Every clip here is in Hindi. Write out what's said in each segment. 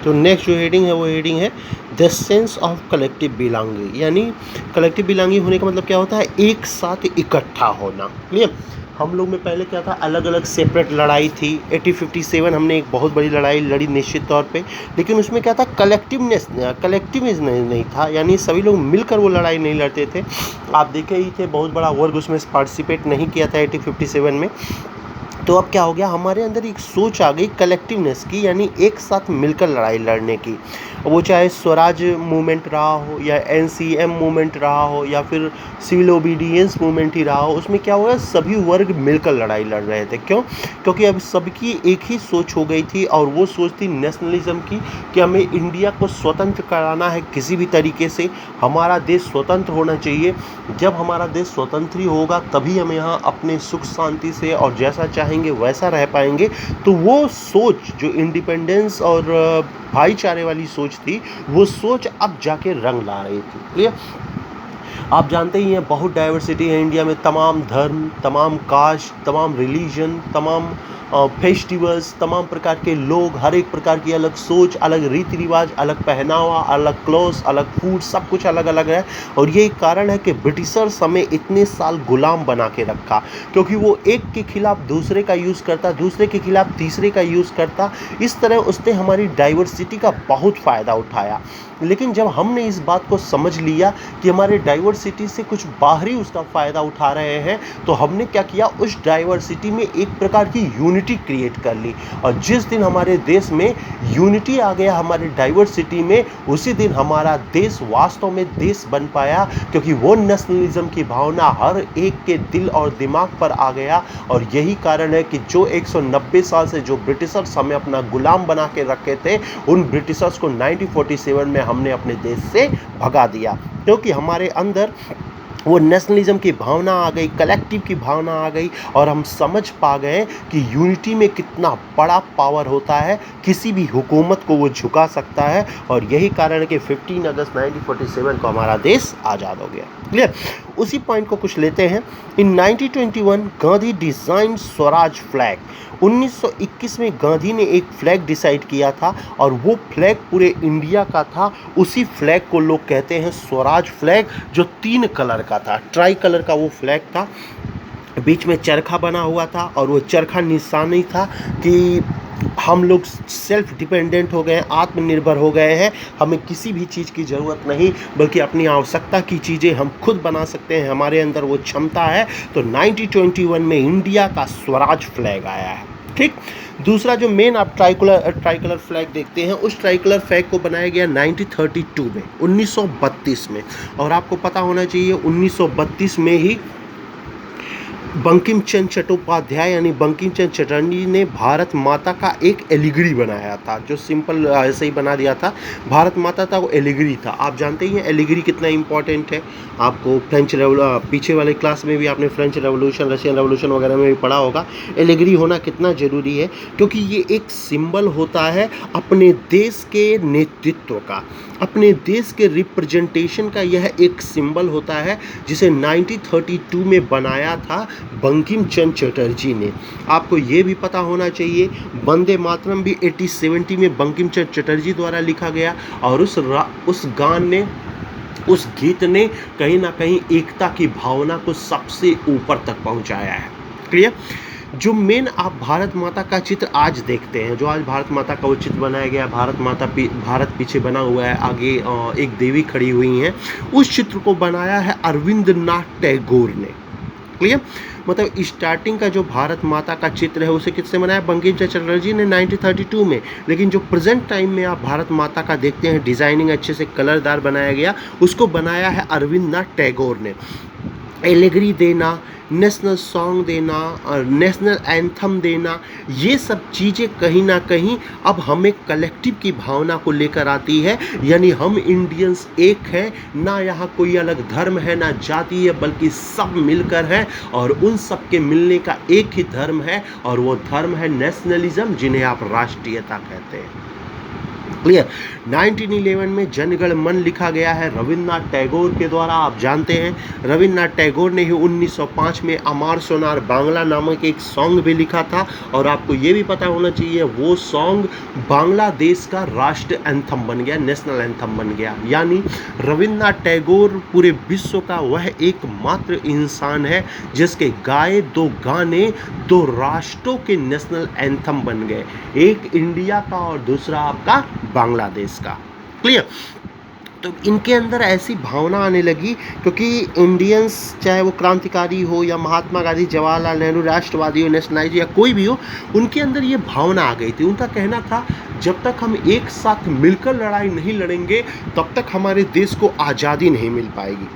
तो नेक्स्ट जो हेडिंग है वो हेडिंग है the sense of collective belonging, यानी कलेक्टिव बिलोंगिंग होने का मतलब क्या होता है, एक साथ इकट्ठा होना। क्लियर। हम लोग में पहले क्या था, अलग अलग सेपरेट लड़ाई थी। 1857 हमने एक बहुत बड़ी लड़ाई लड़ी निश्चित तौर पे, लेकिन उसमें क्या था, कलेक्टिविज्म नहीं था, यानी सभी लोग मिलकर वो लड़ाई नहीं लड़ते थे। आप देखे ही थे, बहुत बड़ा वर्ग उसमें पार्टिसिपेट नहीं किया था 1857 में। तो अब क्या हो गया, हमारे अंदर एक सोच आ गई कलेक्टिवनेस की, यानी एक साथ मिलकर लड़ाई लड़ने की। वो चाहे स्वराज मूवमेंट रहा हो, या एनसीएम मूवमेंट रहा हो, या फिर सिविल ओबीडियंस मूवमेंट ही रहा हो, उसमें क्या हुआ, सभी वर्ग मिलकर लड़ाई लड़ रहे थे। क्यों? क्योंकि अब सबकी एक ही सोच हो गई थी, और वो सोच थी नेशनलिज्म की, कि हमें इंडिया को स्वतंत्र कराना है किसी भी तरीके से, हमारा देश स्वतंत्र होना चाहिए। जब हमारा देश स्वतंत्र ही होगा तभी हम यहाँ अपने सुख शांति से और जैसा चाहेंगे वैसा रह पाएंगे। तो वो सोच जो इंडिपेंडेंस और भाईचारे वाली सोच थी, वो सोच अब जाके रंग ला रही थी। क्लियर। आप जानते ही हैं, बहुत डाइवर्सिटी है इंडिया में, तमाम धर्म, तमाम कास्ट, तमाम रिलीजन, तमाम फेस्टिवल्स, तमाम प्रकार के लोग, हर एक प्रकार की अलग सोच, अलग रीति रिवाज, अलग पहनावा, अलग क्लोथ्स, अलग फूड, सब कुछ अलग अलग है। और यही कारण है कि ब्रिटिशर्स हमें इतने साल गुलाम बना के रखा, क्योंकि वो एक के खिलाफ दूसरे का यूज़ करता, दूसरे के खिलाफ तीसरे का यूज़ करता। इस तरह उसने हमारी डाइवर्सिटी का बहुत फ़ायदा उठाया। लेकिन जब हमने इस बात को समझ लिया कि हमारे डाइवर्सिटी से कुछ बाहरी उसका फ़ायदा उठा रहे हैं, तो हमने क्या किया, उस डाइवर्सिटी में एक प्रकार की यूनिटी क्रिएट कर ली। और जिस दिन हमारे देश में यूनिटी आ गया हमारे डाइवर्सिटी में, उसी दिन हमारा देश वास्तव में देश बन पाया, क्योंकि वो नेशनलिज्म की भावना हर एक के दिल और दिमाग पर आ गया। और यही कारण है कि जो 190 साल से जो ब्रिटिशर्स हमें अपना गुलाम बना के रखे थे, उन ब्रिटिशर्स को 1947 में हमने अपने देश से भगा दिया, क्योंकि हमारे अंदर वो नेशनलिज्म की भावना आ गई, कलेक्टिव की भावना आ गई, और हम समझ पा गए कि यूनिटी में कितना बड़ा पावर होता है, किसी भी हुकूमत को वो झुका सकता है। और यही कारण है कि 15 अगस्त 1947 को हमारा देश आज़ाद हो गया। क्लियर। उसी पॉइंट को कुछ लेते हैं। इन 1921 गांधी डिज़ाइन स्वराज फ्लैग। 1921 में गांधी ने एक फ्लैग डिसाइड किया था, और वो फ्लैग पूरे इंडिया का था। उसी फ्लैग को लोग कहते हैं स्वराज फ्लैग, जो 3 कलर का था, ट्राई कलर का वो फ्लैग था। बीच में चरखा बना हुआ था, और वो चरखा निशानी था कि हम लोग सेल्फ डिपेंडेंट हो गए हैं, आत्मनिर्भर हो गए हैं, हमें किसी भी चीज़ की ज़रूरत नहीं, बल्कि अपनी आवश्यकता की चीज़ें हम खुद बना सकते हैं, हमारे अंदर वो क्षमता है। तो 1921 में इंडिया का स्वराज फ्लैग आया है। ठीक। दूसरा जो मेन आप ट्राइकलर फ्लैग देखते हैं, उस ट्राइकलर फ्लैग को बनाया गया 1932 में, 1932 में। और आपको पता होना चाहिए 1932 में ही बंकिम चंद्र चट्टोपाध्याय यानी बंकिम चंद्र चटर्जी ने भारत माता का एक एलिगरी बनाया था, जो सिंपल ऐसे ही बना दिया था। भारत माता था, वो एलिगरी था। आप जानते ही हैं एलिगरी कितना इंपॉर्टेंट है। आपको पीछे वाले क्लास में भी आपने फ्रेंच रेवोल्यूशन, रशियन रेवोल्यूशन वगैरह में भी पढ़ा होगा, एलिगरी होना कितना ज़रूरी है, क्योंकि ये एक सिंबल होता है अपने देश के नेतृत्व का, अपने देश के रिप्रेजेंटेशन का। यह एक सिंबल होता है जिसे 1932 में बनाया था बंकिम चंद्र चटर्जी ने। आपको ये भी पता होना चाहिए वंदे मातरम भी 1870 में बंकिम चंद्र चटर्जी द्वारा लिखा गया, और उस गीत ने कहीं ना कहीं एकता की भावना को सबसे ऊपर तक पहुंचाया है। क्लियर। जो मेन आप भारत माता का चित्र आज देखते हैं, जो आज भारत माता का वो चित्र बनाया गया, भारत पीछे बना हुआ है, आगे एक देवी खड़ी हुई हैं, उस चित्र को बनाया है अरविंदनाथ टैगोर ने। क्लियर। मतलब स्टार्टिंग का जो भारत माता का चित्र है उसे किससे बनाया, बंकिम चंद्र चटर्जी ने 1932 में। लेकिन जो प्रेजेंट टाइम में आप भारत माता का देखते हैं, डिज़ाइनिंग अच्छे से कलरदार बनाया गया, उसको बनाया है अरविंदनाथ टैगोर ने। एलिगरी देना, नेशनल सॉन्ग देना और नेशनल एंथम देना, ये सब चीज़ें कहीं ना कहीं अब हमें कलेक्टिव की भावना को लेकर आती है। यानी हम इंडियंस एक हैं, ना यहाँ कोई अलग धर्म है, ना जाति है, बल्कि सब मिलकर हैं, और उन सब के मिलने का एक ही धर्म है, और वो धर्म है नेशनलिज्म, जिन्हें आप राष्ट्रीयता कहते हैं। क्लियर। 1911 में जनगण मन लिखा गया है रविन्द्रनाथ टैगोर के द्वारा। आप जानते हैं रविन्द्रनाथ टैगोर ने ही 1905 में अमार सोनार बांग्ला नामक एक सॉन्ग भी लिखा था। और आपको ये भी पता होना चाहिए वो सॉन्ग बांग्लादेश का राष्ट्र एंथम बन गया, नेशनल एंथम बन गया। यानी रविन्द्रनाथ टैगोर पूरे विश्व का वह एकमात्र इंसान है जिसके गाए दो गाने दो राष्ट्रों के नेशनल एंथम बन गए, एक इंडिया का और दूसरा आपका बांग्लादेश का। क्लियर। तो इनके अंदर ऐसी भावना आने लगी क्योंकि इंडियंस चाहे वो क्रांतिकारी हो या महात्मा गांधी, जवाहरलाल नेहरू, राष्ट्रवादी हो, नेशनलाइज या कोई भी हो, उनके अंदर ये भावना आ गई थी। उनका कहना था जब तक हम एक साथ मिलकर लड़ाई नहीं लड़ेंगे तब तक हमारे देश को आज़ादी नहीं मिल पाएगी।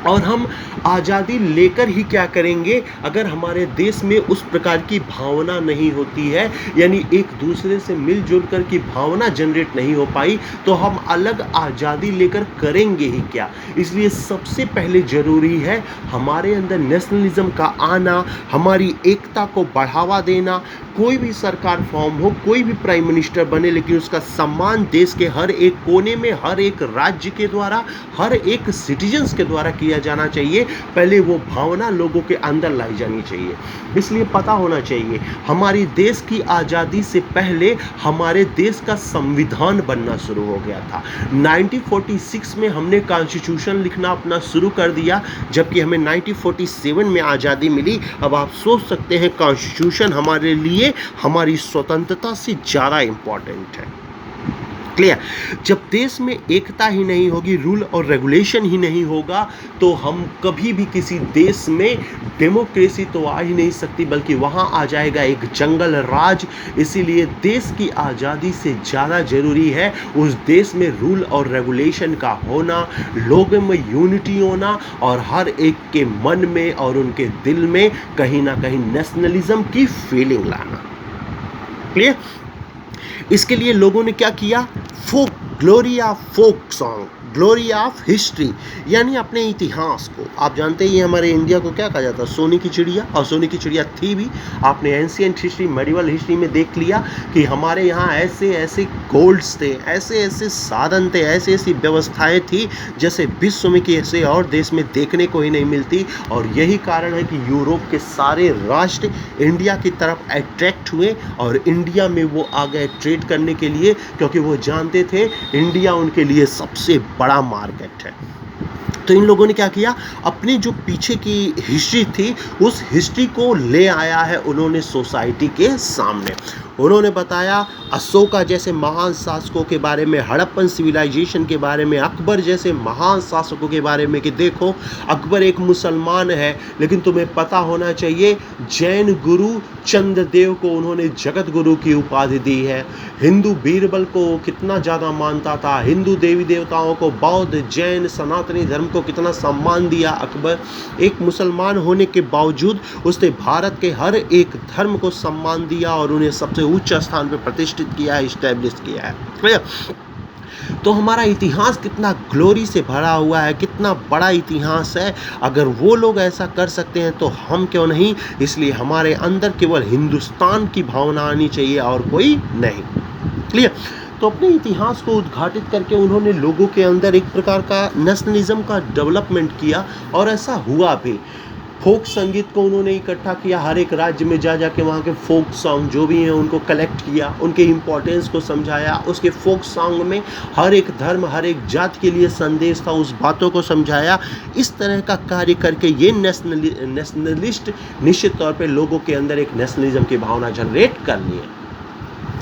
और हम आज़ादी लेकर ही क्या करेंगे अगर हमारे देश में उस प्रकार की भावना नहीं होती है, यानी एक दूसरे से मिलजुल कर की भावना जनरेट नहीं हो पाई तो हम अलग आज़ादी लेकर करेंगे ही क्या। इसलिए सबसे पहले ज़रूरी है हमारे अंदर नेशनलिज्म का आना, हमारी एकता को बढ़ावा देना। कोई भी सरकार फॉर्म हो, कोई भी प्राइम मिनिस्टर बने, लेकिन उसका सम्मान देश के हर एक कोने में, हर एक राज्य के द्वारा, हर एक सिटीजन्स के द्वारा किया जाना चाहिए। पहले वो भावना लोगों के अंदर लाई जानी चाहिए। इसलिए पता होना चाहिए हमारी देश की आज़ादी से पहले हमारे देश का संविधान बनना शुरू हो गया था। 1946 में हमने कॉन्स्टिट्यूशन लिखना अपना शुरू कर दिया, जबकि हमें 1947 में आज़ादी मिली। अब आप सोच सकते हैं कॉन्स्टिट्यूशन हमारे लिए हमारी स्वतंत्रता से ज़्यादा इम्पॉर्टेंट है। क्लियर। जब देश में एकता ही नहीं होगी, रूल और रेगुलेशन ही नहीं होगा, तो हम कभी भी किसी देश में डेमोक्रेसी तो आ ही नहीं सकती, बल्कि वहाँ आ जाएगा एक जंगल राज। इसीलिए देश की आज़ादी से ज़्यादा ज़रूरी है उस देश में रूल और रेगुलेशन का होना, लोगों में यूनिटी होना और हर एक के मन में और उनके दिल में कहीं ना कहीं नेशनलिज्म की फीलिंग लाना। क्लियर। इसके लिए लोगों ने क्या किया, folk, glory of folk song, glory of history, यानी अपने इतिहास को। आप जानते हैं हमारे इंडिया को क्या कहा जाता है, सोने की चिड़िया, और सोने की चिड़िया थी भी। आपने एंशिएंट हिस्ट्री, मेडिवल हिस्ट्री में देख लिया कि हमारे यहाँ ऐसे ऐसे गोल्ड्स थे, ऐसे ऐसे साधन थे, ऐसी ऐसी व्यवस्थाएं थी जैसे विश्व में किसी और देश में देखने को ही नहीं मिलती। और यही कारण है कि यूरोप के सारे राष्ट्र इंडिया की तरफ अट्रैक्ट हुए और इंडिया में वो आ गए ट्रेड करने के लिए, क्योंकि वो जानते थे इंडिया उनके लिए सबसे बड़ा मार्केट है। तो इन लोगों ने क्या किया, अपनी जो पीछे की हिस्ट्री थी उस हिस्ट्री को ले आया है उन्होंने सोसाइटी के सामने। उन्होंने बताया अशोका जैसे महान शासकों के बारे में, हड़प्पन सिविलाइजेशन के बारे में, अकबर जैसे महान शासकों के बारे में कि देखो अकबर एक मुसलमान है, लेकिन तुम्हें पता होना चाहिए जैन गुरु चंद्रदेव को उन्होंने जगत गुरु की उपाधि दी है। हिंदू बीरबल को कितना ज़्यादा मानता था, हिंदू देवी देवताओं को, बौद्ध, जैन, सनातनी धर्म को कितना सम्मान दिया अकबर। एक मुसलमान होने के बावजूद उसने भारत के हर एक धर्म को सम्मान दिया और उन्हें सबसे उच्च स्थान पर प्रतिष्ठित किया है, इस्टेब्लिश किया है। तो हमारा इतिहास कितना ग्लोरी से भरा हुआ है, कितना बड़ा इतिहास है। अगर वो लोग ऐसा कर सकते हैं तो हम क्यों नहीं। इसलिए हमारे अंदर केवल हिंदुस्तान की भावना आनी चाहिए और कोई नहीं। क्लियर। तो अपने इतिहास को उद्घाटित करके उन्होंने लोगों के अंदर एक प्रकार का नेशनलिज्म का डेवलपमेंट किया और ऐसा हुआ भी। फोक संगीत को उन्होंने इकट्ठा किया, हर एक राज्य में जा के वहाँ के फोक सॉन्ग जो भी हैं उनको कलेक्ट किया, उनके इम्पोर्टेंस को समझाया। उसके फोक सॉन्ग में हर एक धर्म, हर एक जात के लिए संदेश था, उस बातों को समझाया। इस तरह का कार्य करके ये नेशनलिस्ट निश्चित तौर पे लोगों के अंदर एक नेशनलिज्म की भावना जनरेट कर ली है।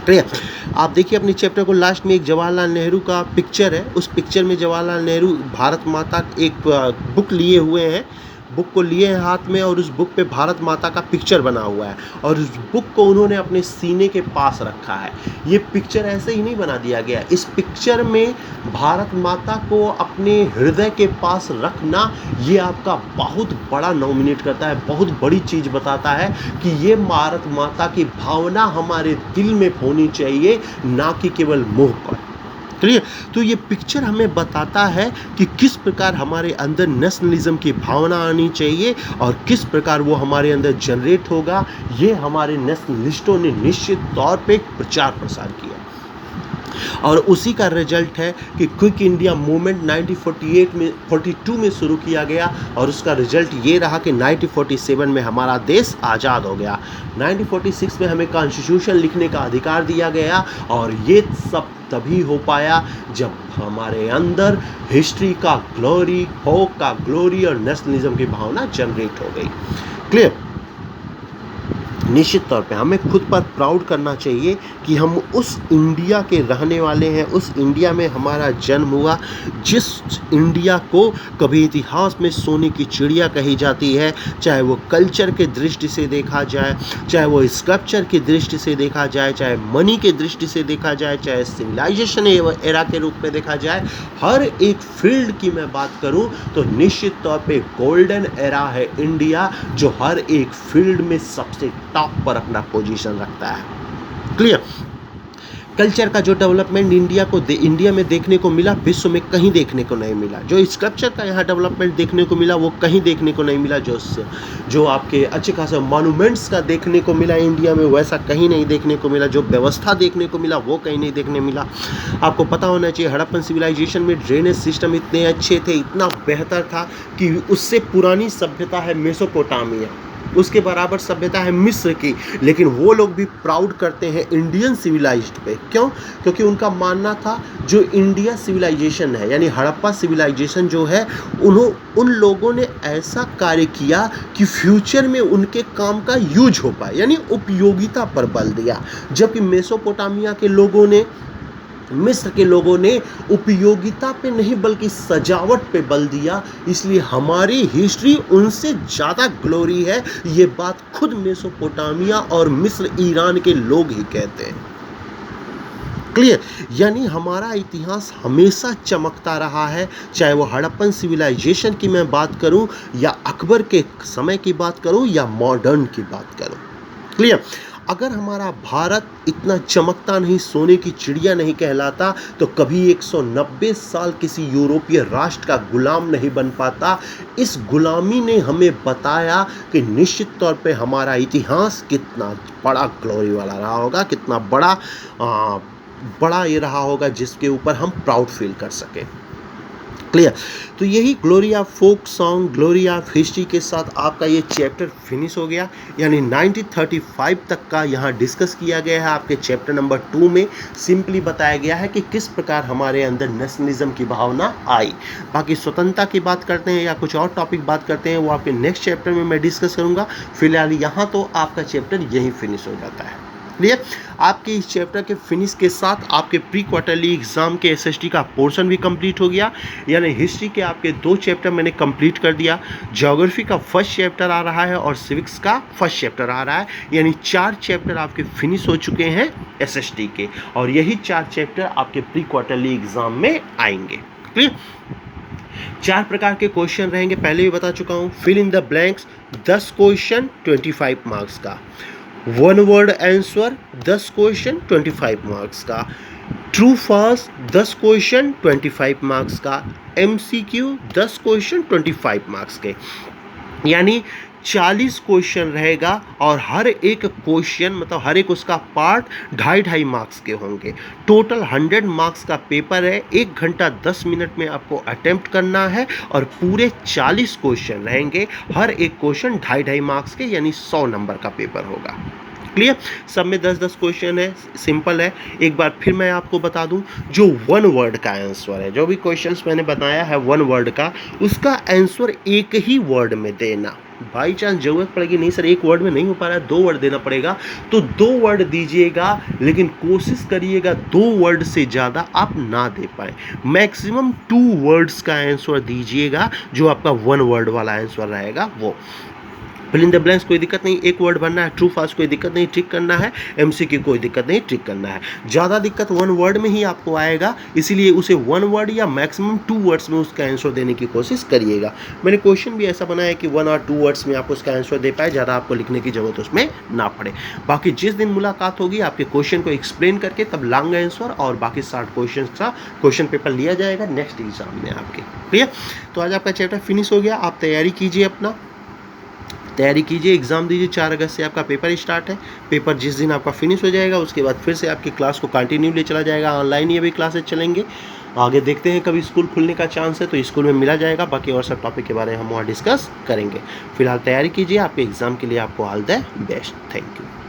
क्लियर। आप देखिए अपने चैप्टर को लास्ट में एक जवाहरलाल नेहरू का पिक्चर है, उस पिक्चर में जवाहरलाल नेहरू भारत माता एक बुक लिए हुए हैं, बुक को लिए हैं हाथ में और उस बुक पे भारत माता का पिक्चर बना हुआ है और उस बुक को उन्होंने अपने सीने के पास रखा है। ये पिक्चर ऐसे ही नहीं बना दिया गया, इस पिक्चर में भारत माता को अपने हृदय के पास रखना ये आपका बहुत बड़ा नॉमिनेट करता है, बहुत बड़ी चीज़ बताता है कि ये भारत माता की भावना हमारे दिल में होनी चाहिए, ना कि केवल मुँह पर। क्लियर। तो ये पिक्चर हमें बताता है कि किस प्रकार हमारे अंदर नेशनलिज्म की भावना आनी चाहिए और किस प्रकार वो हमारे अंदर जनरेट होगा। ये हमारे नेशनलिस्टों ने निश्चित तौर पे प्रचार प्रसार किया। और उसी का रिजल्ट है कि क्विक इंडिया मूवमेंट 1942 में शुरू किया गया और उसका रिजल्ट ये रहा कि 1947 में हमारा देश आज़ाद हो गया। 1946 में हमें कॉन्स्टिट्यूशन लिखने का अधिकार दिया गया और ये सब तभी हो पाया जब हमारे अंदर हिस्ट्री का ग्लोरी, होप का ग्लोरी और नेशनलिज्म की भावना जनरेट हो गई। क्लियर? निश्चित तौर पे हमें खुद पर प्राउड करना चाहिए कि हम उस इंडिया के रहने वाले हैं, उस इंडिया में हमारा जन्म हुआ, जिस इंडिया को कभी इतिहास में सोने की चिड़िया कही जाती है, चाहे वो कल्चर के दृष्टि से देखा जाए, चाहे वो स्कल्पचर की दृष्टि से देखा जाए, चाहे मनी के दृष्टि से देखा जाए, चाहे सिविलाइजेशन एरा के रूप में देखा जाए। हर एक फील्ड की मैं बात करूं तो निश्चित तौर पे गोल्डन एरा है इंडिया, जो हर एक फील्ड में सबसे टॉप पर अपना पोजीशन रखता है। क्लियर? कल्चर का जो डेवलपमेंट इंडिया में देखने को मिला, विश्व में कहीं देखने को नहीं मिला। जो स्कल्पचर का यहाँ डेवलपमेंट देखने को मिला वो कहीं देखने को नहीं मिला। जो आपके अच्छे खासे मॉन्यूमेंट्स का देखने को मिला इंडिया में, वैसा कहीं नहीं देखने को मिला। जो व्यवस्था देखने को मिला वो कहीं नहीं देखने मिला। आपको पता होना चाहिए हड़प्पन सिविलाइजेशन में ड्रेनेज सिस्टम इतने अच्छे थे, इतना बेहतर था कि उससे पुरानी सभ्यता है मेसोपोटामिया, उसके बराबर सभ्यता है मिस्र की, लेकिन वो लोग भी प्राउड करते हैं इंडियन सिविलाइज्ड पे। क्यों? क्योंकि उनका मानना था जो इंडिया सिविलाइजेशन है यानी हड़प्पा सिविलाइजेशन जो है, उन लोगों ने ऐसा कार्य किया कि फ्यूचर में उनके काम का यूज हो पाए, यानी उपयोगिता पर बल दिया। जबकि मेसोपोटामिया के लोगों ने, मिस्र के लोगों ने उपयोगिता पे नहीं बल्कि सजावट पे बल दिया। इसलिए हमारी हिस्ट्री उनसे ज़्यादा ग्लोरी है, ये बात खुद मेसोपोटामिया और मिस्र ईरान के लोग ही कहते हैं। क्लियर? यानी हमारा इतिहास हमेशा चमकता रहा है, चाहे वो हड़प्पन सिविलाइजेशन की मैं बात करूं या अकबर के समय की बात करूं या मॉडर्न की बात करूं। क्लियर? अगर हमारा भारत इतना चमकता नहीं, सोने की चिड़िया नहीं कहलाता, तो कभी 190 साल किसी यूरोपीय राष्ट्र का गुलाम नहीं बन पाता। इस गुलामी ने हमें बताया कि निश्चित तौर पे हमारा इतिहास कितना बड़ा ग्लोरी वाला रहा होगा, कितना बड़ा ये रहा होगा जिसके ऊपर हम प्राउड फील कर सकें। क्लियर? तो यही glory of folk song, glory of history के साथ आपका ये चैप्टर फिनिश हो गया। यानी 1935 तक का यहाँ डिस्कस किया गया है। आपके चैप्टर नंबर 2 में सिंपली बताया गया है कि किस प्रकार हमारे अंदर नेशनलिज्म की भावना आई। बाकी स्वतंत्रता की बात करते हैं या कुछ और टॉपिक बात करते हैं, वो आपके नेक्स्ट चैप्टर में मैं डिस्कस करूँगा। फिलहाल यहाँ तो आपका चैप्टर यहीं फिनिश हो जाता है। क्लियर? आपके इस चैप्टर के फिनिश के साथ आपके प्री क्वार्टरली एग्जाम के एसएसटी का पोर्शन भी कंप्लीट हो गया। यानी हिस्ट्री के आपके 2 चैप्टर मैंने कंप्लीट कर दिया। ज्योग्राफी का फर्स्ट चैप्टर आ रहा है और सिविक्स का फर्स्ट चैप्टर आ रहा है। यानी 4 चैप्टर आपके फिनिश हो चुके हैं एसएसटी के, और यही 4 चैप्टर आपके प्री क्वार्टरली एग्जाम में आएंगे। क्लियर? 4 प्रकार के क्वेश्चन रहेंगे, पहले भी बता चुका हूँ। Fill in the blanks 10 question 25 marks का। 1 वर्ड आंसर 10 क्वेश्चन 25 मार्क्स का। ट्रू फॉल्स 10 क्वेश्चन 25 मार्क्स का। एमसीक्यू 10 क्वेश्चन 25 मार्क्स के। यानी 40 क्वेश्चन रहेगा और हर एक क्वेश्चन मतलब हर एक उसका पार्ट 2.5 मार्क्स के होंगे। टोटल 100 मार्क्स का पेपर है। 1 घंटा 10 मिनट में आपको अटेम्प्ट करना है और पूरे 40 क्वेश्चन रहेंगे। हर एक क्वेश्चन 2.5 मार्क्स के, यानी 100 नंबर का पेपर होगा। क्लियर? सब में 10-10 क्वेश्चन है, सिंपल है। एक बार फिर मैं आपको बता दूं, जो 1 वर्ड का आंसर है, जो भी क्वेश्चंस मैंने बताया है 1 वर्ड का, उसका आंसर एक ही वर्ड में देना। बाई चांस जरूरत पड़ेगी, नहीं सर 1 वर्ड में नहीं हो पा रहा है, 2 वर्ड देना पड़ेगा, तो 2 वर्ड दीजिएगा, लेकिन कोशिश करिएगा 2 वर्ड से ज़्यादा आप ना दे पाए। मैक्सिमम 2 वर्ड्स का आंसर दीजिएगा, जो आपका 1 वर्ड वाला आंसर रहेगा वो। फिल इन द ब्लैंक्स कोई दिक्कत नहीं, 1 वर्ड भरना है। ट्रू फॉल्स कोई दिक्कत नहीं, ट्रिक करना है। एमसीक्यू कोई दिक्कत नहीं, ट्रिक करना है। ज़्यादा दिक्कत 1 वर्ड में ही आपको आएगा, इसीलिए उसे 1 वर्ड या मैक्सिमम 2 वर्ड्स में उसका आंसर देने की कोशिश करिएगा। मैंने क्वेश्चन भी ऐसा बनाया कि 1 और 2 वर्ड्स में आप उसका आंसर दे पाए, ज़्यादा आपको लिखने की जरूरत उसमें ना पड़े। बाकी जिस दिन मुलाकात होगी आपके क्वेश्चन को एक्सप्लेन करके, तब लॉन्ग आंसर और बाकी 60 क्वेश्चन का क्वेश्चन पेपर लिया जाएगा नेक्स्ट एग्जाम में आपके। क्लियर? तो आज आपका चैप्टर फिनिश हो गया। आप तैयारी कीजिए, अपना तैयारी कीजिए, एग्ज़ाम दीजिए। 4 अगस्त से आपका पेपर स्टार्ट है। पेपर जिस दिन आपका फिनिश हो जाएगा उसके बाद फिर से आपकी क्लास को कंटिन्यूली चला जाएगा, ऑनलाइन ही अभी क्लासेस चलेंगे। आगे देखते हैं कभी स्कूल खुलने का चांस है तो स्कूल में मिला जाएगा, बाकी और सब टॉपिक के बारे में हम वहाँ डिस्कस करेंगे। फिलहाल तैयारी कीजिए, आपके एग्ज़ाम के लिए आपको all the best. Thank you.